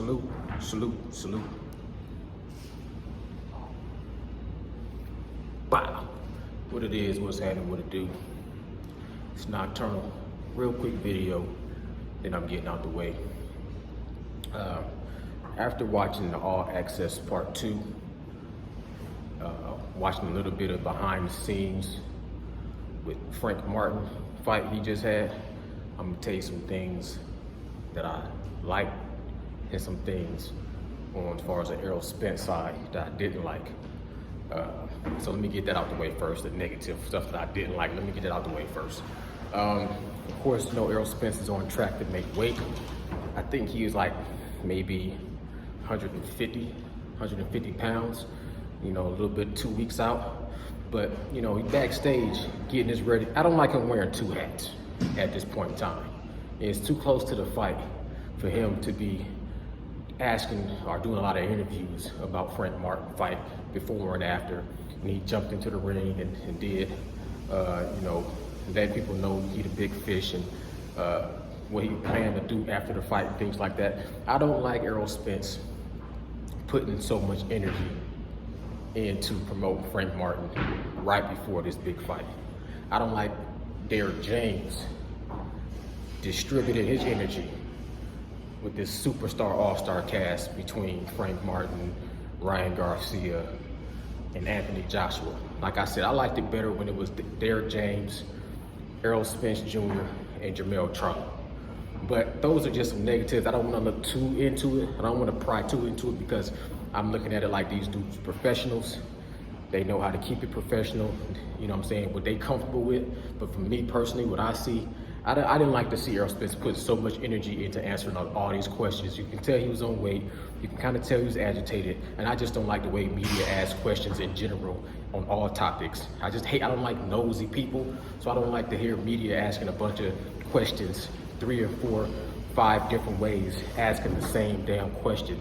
Salute, salute, salute. Wow. What it is, what's happening, what it do. It's Nocturnal. Real quick video, then I'm getting out the way. After watching the All Access Part 2, watching a little bit of behind the scenes with Frank Martin fight he just had, I'm gonna tell you some things that I like and some things on as far as the Errol Spence side that I didn't like. So let me get that out the way first, the negative stuff that I didn't like. Let me get that out the way first. Of course, you know, Errol Spence is on track to make weight. I think he was like maybe 150 pounds, you know, a little bit 2 weeks out. But, you know, he backstage getting his ready. I don't like him wearing two hats at this point in time. It's too close to the fight for him to be asking or doing a lot of interviews about Frank Martin fight before and after. And he jumped into the ring and did, you know, let people know he's a big fish and what he planned to do after the fight and things like that. I don't like Errol Spence putting so much energy into promoting Frank Martin right before this big fight. I don't like Derrick James distributing his energy with this superstar all-star cast between Frank Martin, Ryan Garcia, and Anthony Joshua. Like I said, I liked it better when it was Derrick James, Errol Spence Jr., and Jermell Charlo. But those are just some negatives. I don't want to look too into it. I don't want to pry too into it because I'm looking at it like these dudes are professionals. They know how to keep it professional, you know what I'm saying, what they comfortable with. But for me personally, what I see, I didn't like to see Errol Spence put so much energy into answering all these questions. You can tell he was on weight. You can kind of tell he was agitated. And I just don't like the way media asks questions in general on all topics. I don't like nosy people. So I don't like to hear media asking a bunch of questions, 3 or 4, 5 different ways, asking the same damn question.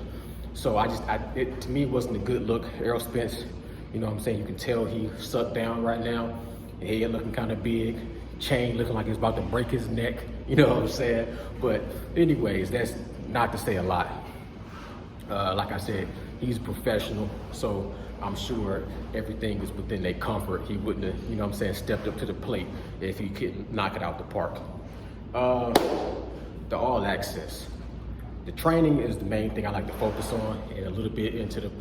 So to me, it wasn't a good look. Errol Spence, you know what I'm saying? You can tell he sucked down right now. Head looking kind of big. Chain looking like it's about to break his neck, you know what I'm saying? But anyways, that's not to say a lot. Like I said, he's a professional, so I'm sure everything is within their comfort. He wouldn't have, you know what I'm saying, stepped up to the plate if he couldn't knock it out the park. The All Access. The training is the main thing I like to focus on, and a little bit into the,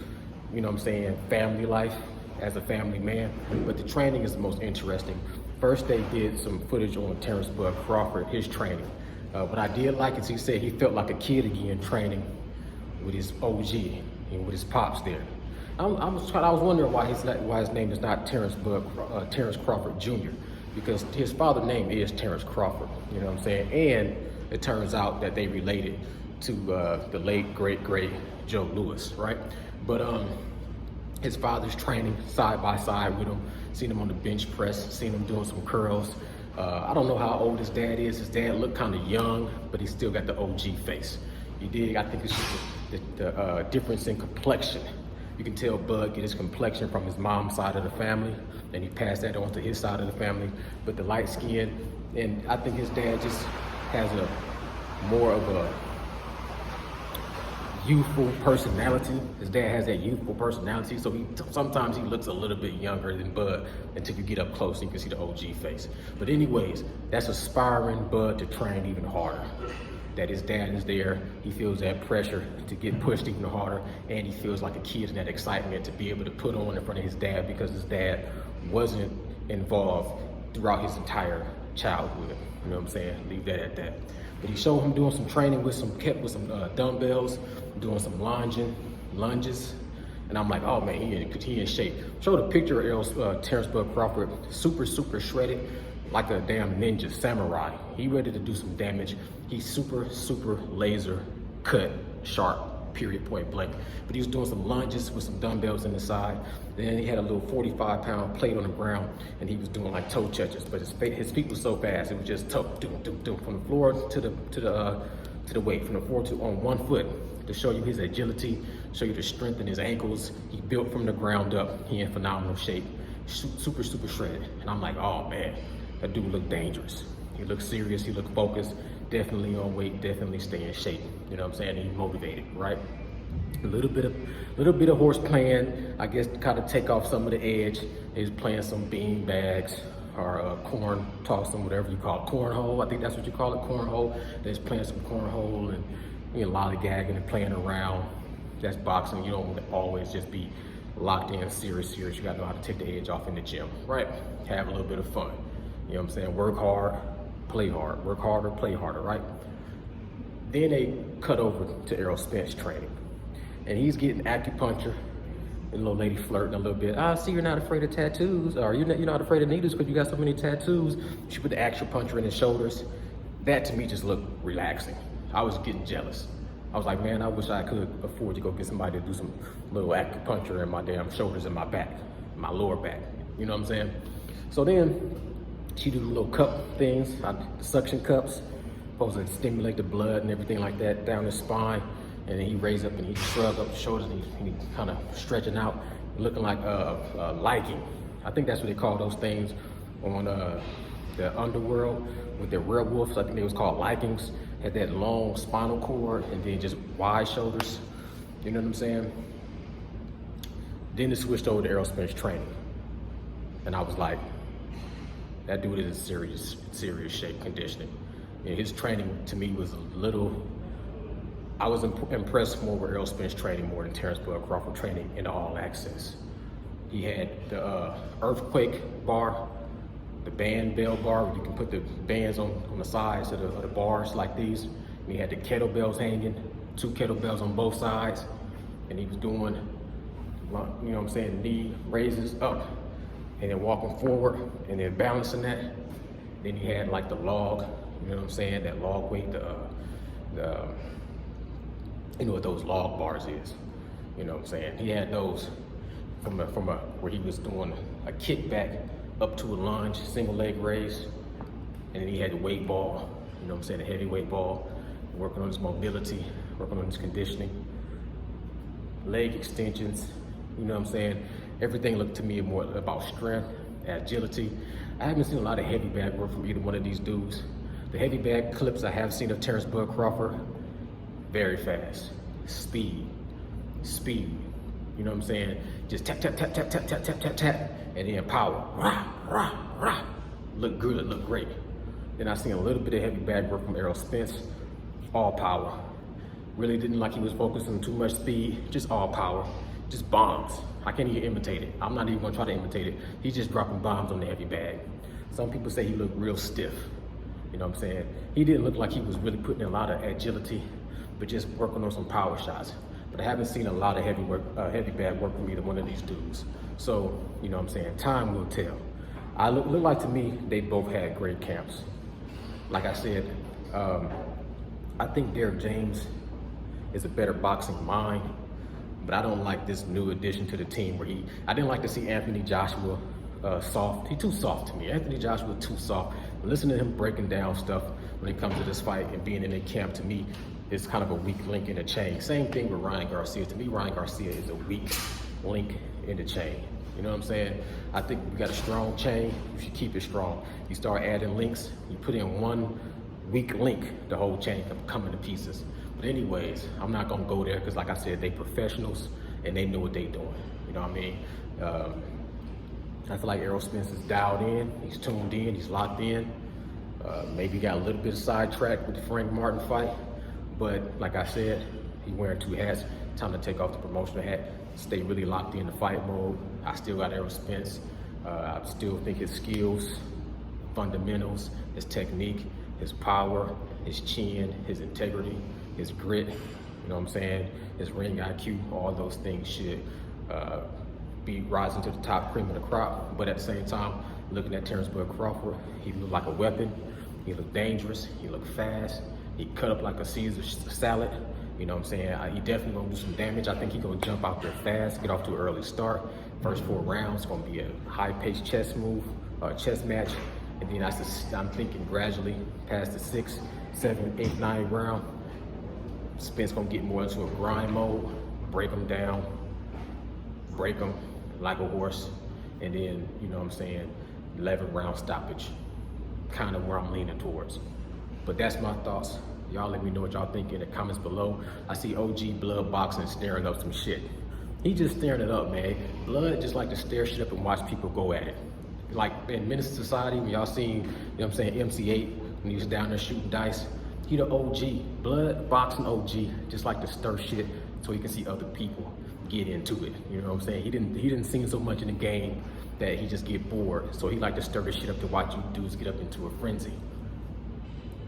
you know what I'm saying, family life as a family man. But the training is the most interesting. First, they did some footage on Terrance Crawford, his training. What I did like is he said he felt like a kid again training with his OG and with his pops there. I was wondering why his name is not Terrance Crawford Jr. because his father's name is Terrance Crawford. You know what I'm saying? And it turns out that they related to the late great Joe Louis, right? But his father's training side by side with him. Seen him on the bench press, seen him doing some curls. I don't know how old his dad is. His dad looked kind of young, but he still got the OG face. You dig? I think it's just the difference in complexion. You can tell Bud get his complexion from his mom's side of the family, and he passed that on to his side of the family. But the light skin, and I think his dad just has a more of a youthful personality. His dad has that youthful personality, so sometimes he looks a little bit younger than Bud until you get up close and you can see the OG face. But anyways, that's aspiring Bud to train even harder. That his dad is there, he feels that pressure to get pushed even harder, and he feels like a kid in that excitement to be able to put on in front of his dad because his dad wasn't involved throughout his entire childhood. You know what I'm saying? Leave that at that. But he showed him doing some training with some dumbbells, doing some lunges, and I'm like, oh man, he in shape. Showed a picture of Terrance Crawford, super shredded, like a damn ninja samurai. He ready to do some damage. He's super laser cut, sharp, period, point blank. But he was doing some lunges with some dumbbells in the side. Then he had a little 45-pound plate on the ground, and he was doing like toe touches. But his feet was so fast, it was just toe, from the floor to the weight, from the floor to on one foot, to show you his agility, show you the strength in his ankles. He built from the ground up. He in phenomenal shape, super shredded. And I'm like, oh man, that dude looked dangerous. He looked serious. He looked focused. definitely on weight, definitely stay in shape. You know what I'm saying? He's motivated, right? A little bit of horse playing, I guess, to kind of take off some of the edge. He's playing some bean bags or corn tossing, whatever you call it, cornhole. I think that's what you call it, cornhole. He's playing some cornhole and lollygagging and playing around. That's boxing. You don't always just be locked in, serious. You gotta know how to take the edge off in the gym, right? Have a little bit of fun. You know what I'm saying? Work hard, play hard. Work harder, play harder, right? Then they cut over to Errol Spence training. And he's getting acupuncture. And the little lady flirting a little bit. I see you're not afraid of tattoos, or you're not afraid of needles because you got so many tattoos. She put the acupuncture in his shoulders. That to me just looked relaxing. I was getting jealous. I was like, man, I wish I could afford to go get somebody to do some little acupuncture in my damn shoulders and my back, my lower back. You know what I'm saying? So then she do the little cup things, suction cups, supposed to stimulate the blood and everything like that down his spine. And then he raised up and he shrugged up his shoulders and he kind of stretching out, looking like liking. I think that's what they call those things on the underworld with their werewolves. I think they was called likings. Had that long spinal cord and then just wide shoulders. You know what I'm saying? Then it switched over to Errol Spence training. And I was like, that dude is in serious shape conditioning. And his training to me was a little, I was impressed more with Errol Spence training more than Terrance Crawford training in the All Access. He had the earthquake bar, the band bell bar, where you can put the bands on the sides of the bars like these. And he had the kettlebells hanging, 2 kettlebells on both sides. And he was doing, you know what I'm saying, knee raises up and then walking forward and then balancing that. Then he had like the log, you know what I'm saying, that log weight, you know what those log bars is, you know what I'm saying? He had those from where he was doing a kickback up to a lunge, single leg raise, and then he had the weight ball, you know what I'm saying, the heavyweight ball, working on his mobility, working on his conditioning, leg extensions, you know what I'm saying? Everything looked to me more about strength, agility. I haven't seen a lot of heavy bag work from either one of these dudes. The heavy bag clips I have seen of Terrance Crawford, very fast, speed, you know what I'm saying? Just tap, tap, tap, tap, tap, tap, tap, tap, tap, and then power, rah, rah, rah. Look good, look great. Then I seen a little bit of heavy bag work from Errol Spence, all power. Really didn't like he was focusing too much speed, just all power, just bombs. I can't even imitate it. I'm not even gonna try to imitate it. He's just dropping bombs on the heavy bag. Some people say he looked real stiff, you know what I'm saying? He didn't look like he was really putting in a lot of agility, but just working on some power shots. But I haven't seen a lot of heavy bag work from either one of these dudes. So, you know what I'm saying, time will tell. Look like to me, they both had great camps. Like I said, I think Derrick James is a better boxing mind, but I don't like this new addition to the team where I didn't like to see Anthony Joshua soft. He's too soft to me. Anthony Joshua too soft. Listen to him breaking down stuff when it comes to this fight and being in the camp, to me, is kind of a weak link in the chain. Same thing with Ryan Garcia. To me, Ryan Garcia is a weak link in the chain. You know what I'm saying? I think we got a strong chain. You should keep it strong. You start adding links, you put in one weak link, the whole chain can come into pieces. But anyways, I'm not gonna go there because like I said, they professionals and they know what they doing. You know what I mean? I feel like Errol Spence is dialed in, he's tuned in, he's locked in. Maybe got a little bit of sidetracked with the Frank Martin fight. But like I said, he's wearing 2 hats. Time to take off the promotional hat, stay really locked in the fight mode. I still got Errol Spence. I still think his skills, fundamentals, his technique, his power, his chin, his integrity, his grit, you know what I'm saying? His ring IQ, all those things should be rising to the top cream of the crop. But at the same time, looking at Terrance Crawford, he looked like a weapon. He looked dangerous, he looked fast. He cut up like a Caesar salad, you know what I'm saying? He definitely gonna do some damage. I think he's gonna jump out there fast, get off to an early start. First 4 rounds, gonna be a high-paced chess match. And then I'm thinking gradually past the 6th, 7th, 8th, 9th round, Spence gonna get more into a grind mode, break him down, break him like a horse, and then, you know what I'm saying, 11th round stoppage, kind of where I'm leaning towards. But that's my thoughts. Y'all let me know what y'all think in the comments below. I see OG Blood boxing staring up some shit. He just staring it up, man. Blood just like to stare shit up and watch people go at it. Like in Menace Society, when y'all seen, you know what I'm saying, MC8, when he was down there shooting dice, he the OG, Blood boxing OG, just like to stir shit so he can see other people get into it. You know what I'm saying? He didn't see so much in the game that he just get bored. So he like to stir the shit up to watch you dudes get up into a frenzy.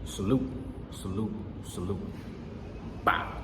Salute, salute, salute. Bow.